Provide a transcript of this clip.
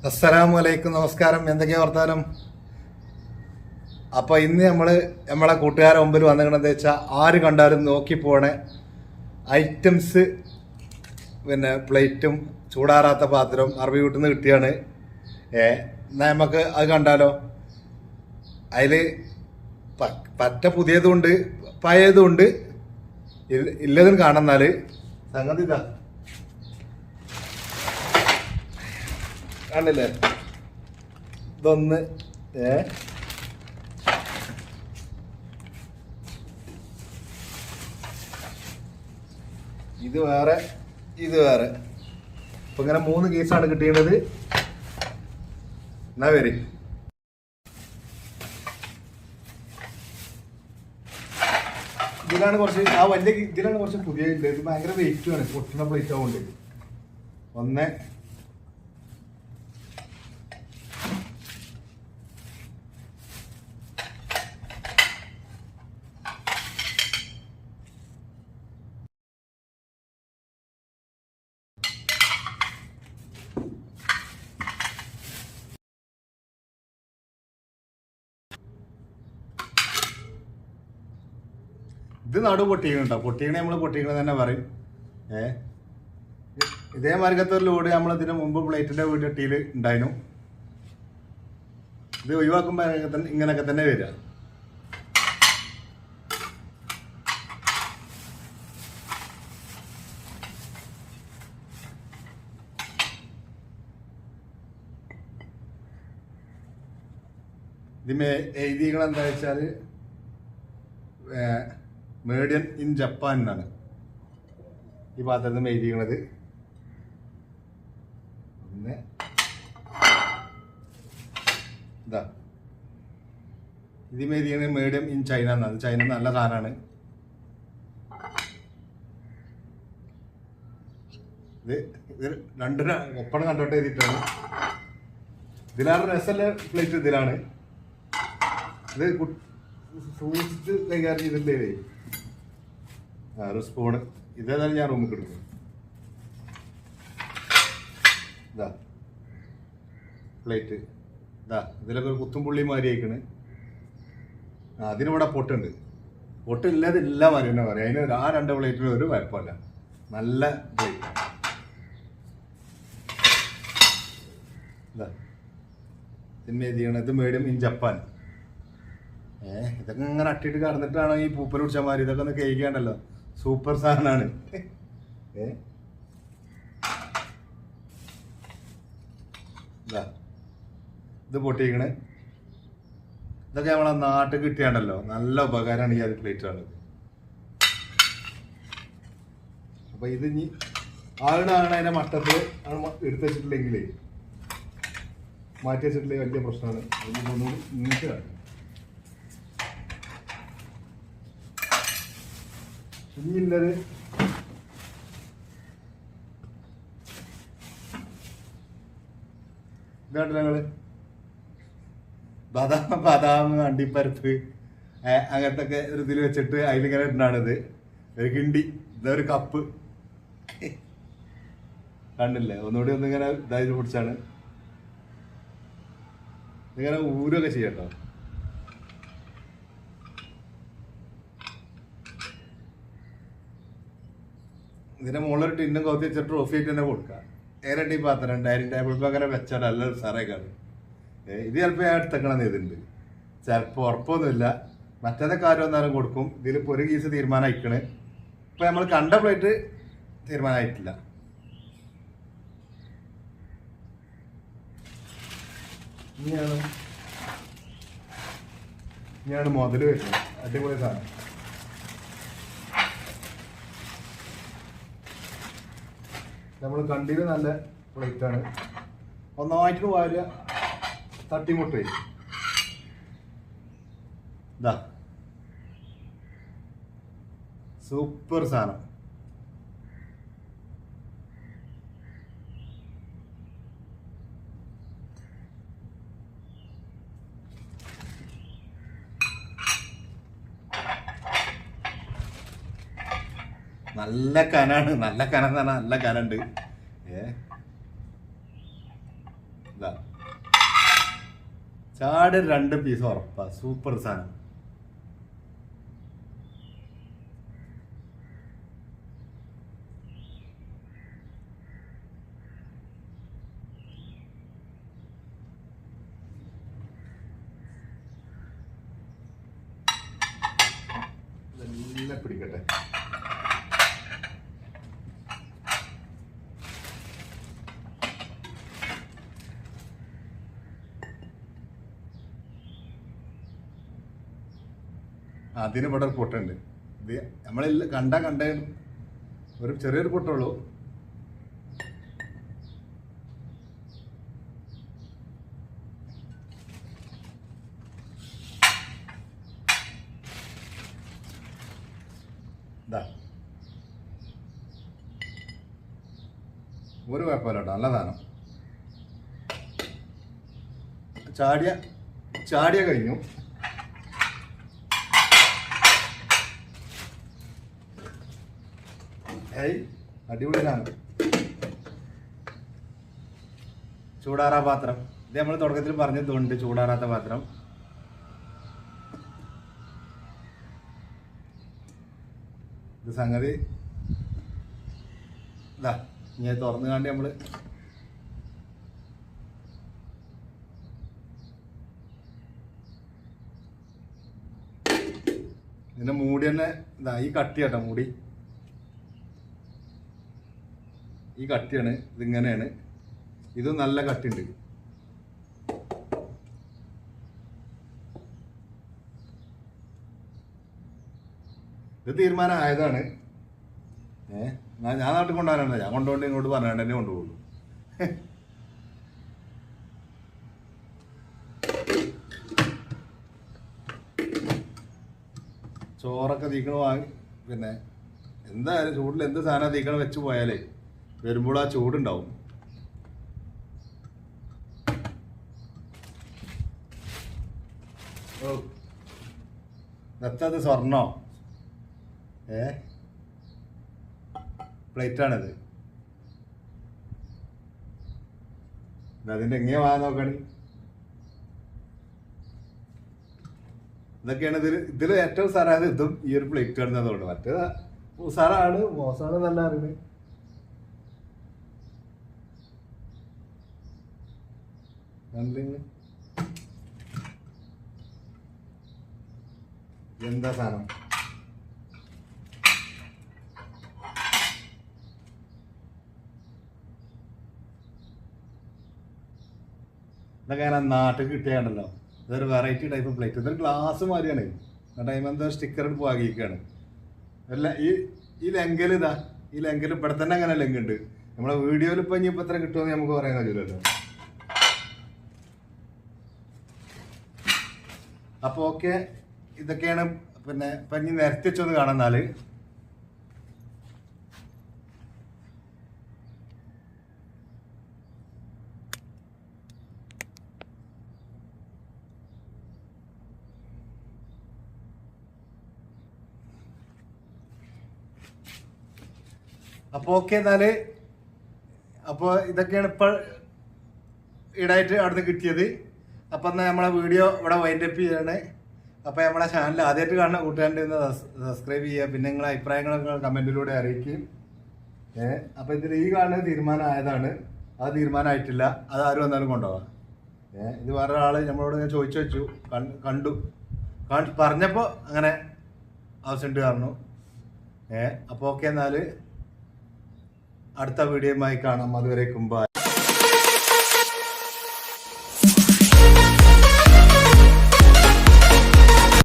അസ്സലാമു അലൈക്കും, നമസ്കാരം. എന്തൊക്കെയാ വർത്താനം? അപ്പോൾ ഇന്ന് നമ്മളെ കൂട്ടുകാരെ മുമ്പിൽ വന്നിരിക്കണമെന്ന് വെച്ചാൽ ആര് കണ്ടാലും നോക്കി പോണ ഐറ്റംസ്, പിന്നെ പ്ലേറ്റും ചൂടാറാത്ത പാത്രവും അറബി വീട്ടിൽ നിന്ന് കിട്ടിയാണ്. എന്നാൽ നമുക്ക് അത് കണ്ടാലോ? അതിൽ പറ്റ പുതിയതുണ്ട്, പഴയതുണ്ട്, ഇല്ലതും കാണുന്നാൽ സംഗതി ഇതാ കണ്ടില്ലേ? ഇതൊന്ന് ഇത് വേറെ, ഇത് വേറെ. അപ്പൊ ഇങ്ങനെ 3 കേസാണ് കിട്ടിയത്. എന്നാ വരി, ഇതിലാണ് കുറച്ച് ഇതിലാണ് കുറച്ച് പുതിയ. ഇത് ഭയങ്കര വെയിറ്റുമാണ്, പൊട്ടുന്ന പ്ലേറ്റ് ആവുകൊണ്ട്. ഒന്ന് ഇത് നടു പൊട്ടിക്കണുണ്ടോ? പൊട്ടിക്കണേ നമ്മൾ പൊട്ടിക്കണ തന്നെ പറയും. ഇതേ മാർഗത്തൊരു ലോഡ് നമ്മൾ ഇതിന് മുമ്പ് പ്ലേറ്റിന്റെ വീട്ടിൽ ഉണ്ടായിരുന്നു. ഇത് ഒഴിവാക്കുമ്പോൾ ഇങ്ങനെയൊക്കെ തന്നെ വരിക. ഇതിമേ എഴുതിക്കണം എന്താ വെച്ചാൽ മേഡ് ഇൻ ജപ്പാൻ എന്നാണ് ഈ പാത്രത്തിൽ എഴുതിയിരിക്കണത്. പിന്നെ ഇതാ ഇതിമേ എഴുതിയത് മേഡ് ഇൻ ചൈന എന്നാണ്. ചൈന നല്ല സാധനമാണ്. ഇത് രണ്ടിന് ഒപ്പണം കണ്ടോട്ട് എഴുതിയിട്ടാണ്. ഇതിലാണ് രസമല്ല പ്ലേറ്റ്. ഇതിലാണ് ഇത് സൂക്ഷിച്ച് കൈകാര്യം ചെയ്തിട്ടേ. ഒരു സ്പൂണ് ഇതേതായാലും ഞാൻ റൂമിൽ കിടക്കും. ഇതാ പ്ലേറ്റ്. ഇതാ ഇതിലൊക്കെ ഒരു കുത്തും പുള്ളി മാതിരി ആയിക്കണ്. അതിനിവിടെ പൊട്ടുണ്ട്. പൊട്ടില്ലാതെ എല്ലാ മാതിരി തന്നെ പറയാം. അതിന് ആ 2 പ്ലേറ്റിന് ഒരു കുഴപ്പമില്ല. നല്ല പ്ലേറ്റ്. ഇതാ ഇതിന്മേൽ ചെയ്യണം. ഇത് മേഡ് ഇൻ ജപ്പാൻ. ഇതൊക്കെ ഇങ്ങനെ അട്ടിട്ട് കടന്നിട്ടാണ് ഈ പൂപ്പൽ പിടിച്ചമാര്. ഇതൊക്കെ ഒന്ന് കഴിക്കാണ്ടല്ലോ. സൂപ്പർ സാധനമാണ്. ഇത് പൊട്ടിക്കണേ. ഇതൊക്കെ നമ്മളെ നാട്ടിൽ കിട്ടിയാണ്ടല്ലോ. നല്ല ഉപകാരമാണ് ഈ അത് പ്ലേറ്റാണ്. അപ്പൊ ഇത് ഇനി ആളുടെയാണ് അതിന്റെ മട്ടത്തിൽ എടുത്ത് വെച്ചിട്ടില്ലെങ്കിലേ, മാറ്റി വെച്ചിട്ടില്ലെങ്കിൽ വലിയ പ്രശ്നമാണ്. ഇങ്ങോട്ട് ഇനിയുള്ളത് ഇതായിട്ട് ഞങ്ങള് ബദാം അണ്ടിപ്പരപ്പ് അങ്ങനത്തെ ഒക്കെ ഒരു ഇതിൽ വെച്ചിട്ട് അതിലിങ്ങനെ ഉണ്ടാണിത്. ഒരു കിണ്ടി, ഇതൊരു കപ്പ്. കണ്ടില്ലേ? ഒന്നുകൂടി ഒന്നിങ്ങനെ ഇതായിട്ട് പിടിച്ചാണ്. ഇങ്ങനെ ഊരൊക്കെ ചെയ്യട്ടോ. ഇതിന്റെ മുകളിലൊരു ടിന്നും കൗത്തി വെച്ചിട്ട് ട്രോഫി ആയിട്ട് തന്നെ കൊടുക്കുക. ഏരട്ടി പാത്രം ഡൈനിങ് ടേബിളിൽ അങ്ങനെ വെച്ചാൽ നല്ല സാറേക്കാണ്. ഇത് ചിലപ്പോൾ ഞാൻ എടുത്തേക്കണം ഇതുണ്ട്. ചിലപ്പോൾ ഉറപ്പൊന്നുമില്ല. മറ്റേതൊക്കെ കാര്യം ഒന്നാലും കൊടുക്കും. ഇതിലിപ്പോൾ ഒരു കേസ് തീരുമാനമായിക്കണ്. ഇപ്പം നമ്മൾ കണ്ട പ്ലേറ്റ് തീരുമാനമായിട്ടില്ല. ഇനിയാണ് മുതൽ വരുന്നത്. അടിപൊളി സാധനം. നമ്മൾ കണ്ടിട്ട് നല്ല പ്ലേറ്റാണ്. ഒന്നായിട്ട് വാരുക, തട്ടിമുട്ട്. ഇതാ സൂപ്പർ സാധനം. നല്ല കനാണ്, നല്ല കനം എന്ന് പറഞ്ഞാൽ നല്ല കനുണ്ട്. ഇതാ ചാട് 2 പീസ് ഉറപ്പാ, സൂപ്പർ സാധനം. ഇതെല്ലാം പിടിക്കട്ടെ. അതിന് ഇവിടെ ഒരു പൊട്ടുണ്ട്. ഇത് നമ്മളെല്ലാം കണ്ട ഒരു ചെറിയൊരു പൊട്ടുള്ളൂ. ഇതാ ഒരു കുഴപ്പമില്ല കേട്ടോ, നല്ല സാധനം. ചാടിയ കഴിഞ്ഞു. അടിപൊളി സാധനം. ചൂടാറാ പാത്രം. ഇത് നമ്മൾ തുടക്കത്തിൽ പറഞ്ഞതുകൊണ്ട് ചൂടാറാത്ത പാത്രം. ഇത് സംഗതി ഇതാ ഇങ്ങനെ തുറന്നു കാണ്ടി നമ്മള് ഇതിന്റെ മൂടി തന്നെ ഇതാ ഈ കട്ടി കേട്ടോ, മൂടി ഈ കട്ടിയാണ്. ഇതിങ്ങനെയാണ്. ഇത് നല്ല കട്ടിയുണ്ട്. ഇത് തീരുമാനമായതാണ്. ഞാൻ നാട്ടിൽ കൊണ്ടുപോകാനാണ്, ഞാൻ കൊണ്ടുപോകേണ്ടി ഇങ്ങോട്ട് പറഞ്ഞാണ്ട് തന്നെ കൊണ്ടുപോകുള്ളൂ. ചോറൊക്കെ തീക്കണ വാങ്ങി പിന്നെ എന്തായാലും ചൂടിൽ എന്ത് സാധനം തീക്കണം വെച്ച് പോയാലേ വരുമ്പോൾ ആ ചൂടുണ്ടാവും. ഓ എത്തത് സ്വർണ്ണോ? പ്ലേറ്റാണിത്. അതിൻ്റെ എങ്ങനെയാ വാങ്ങാൻ നോക്കണി. ഇതൊക്കെയാണ് ഇതിൽ ഏറ്റവും സാറായത്. ഇതും ഈ ഒരു പ്ലേറ്റ് കാണുന്നതുകൊണ്ട് മറ്റേത് സാറാണ് മോശമാണ് നല്ല അറിയുന്നത്. എന്താ സാധനം? ഇതൊക്കെ ഞാൻ നാട്ടിൽ കിട്ടിയാണല്ലോ. ഇതൊരു വെറൈറ്റി ടൈപ്പ് പ്ലേറ്റ്. ഇതൊരു ഗ്ലാസ് മാതിരിയാണ്. ആ ടൈം എന്താ സ്റ്റിക്കർ പോകാക്കിയിരിക്കുകയാണ്. അല്ല ഈ ലെങ്കൽ ഇതാ, ഈ ലെങ്കൽ ഇവിടെ തന്നെ അങ്ങനെ ലെങ്കുണ്ട്. നമ്മളെ വീഡിയോയിൽ ഇപ്പം ഇനി ഇപ്പം എത്ര കിട്ടുമെന്ന് നമുക്ക് പറയാൻ കഴിയില്ലല്ലോ. അപ്പോൾ ഓക്കെ, ഇതൊക്കെയാണ്. പിന്നെ ഇപ്പം ഇനി നിരത്തി വെച്ചൊന്ന് കാണുന്നാല് അപ്പോൾ ഓക്കെ. എന്നാല് അപ്പോൾ ഇതൊക്കെയാണ് ഇപ്പോൾ ഈടായിട്ട് അവിടുന്ന് കിട്ടിയത്. അപ്പം എന്നാൽ നമ്മളെ വീഡിയോ ഇവിടെ വൈൻഡപ്പ് ചെയ്യാണ്. അപ്പോൾ നമ്മളെ ചാനൽ ആദ്യമായിട്ട് കാണുന്ന കൂട്ടുകാരുടെ ഒന്ന് സബ്സ്ക്രൈബ് ചെയ്യുക. പിന്നെ നിങ്ങളെ അഭിപ്രായങ്ങളൊക്കെ കമൻറ്റിലൂടെ അറിയിക്കും. അപ്പോൾ ഇതിൽ ഈ കാണുന്നത് തീരുമാനമായതാണ്. അത് തീരുമാനമായിട്ടില്ല. അത് ആരും വന്നാലും കൊണ്ടുപോകാം. ഇത് വേറെ ആൾ നമ്മളോട് ഞാൻ ചോദിച്ചു വെച്ചു, കണ്ടു പറഞ്ഞപ്പോൾ അങ്ങനെ ആവശ്യമുണ്ട് പറഞ്ഞു. അപ്പോൾ ഓക്കെ, എന്നാൽ അടുത്ത വീഡിയോയുമായി കാണാം. അതുവരേക്കും ബൈ.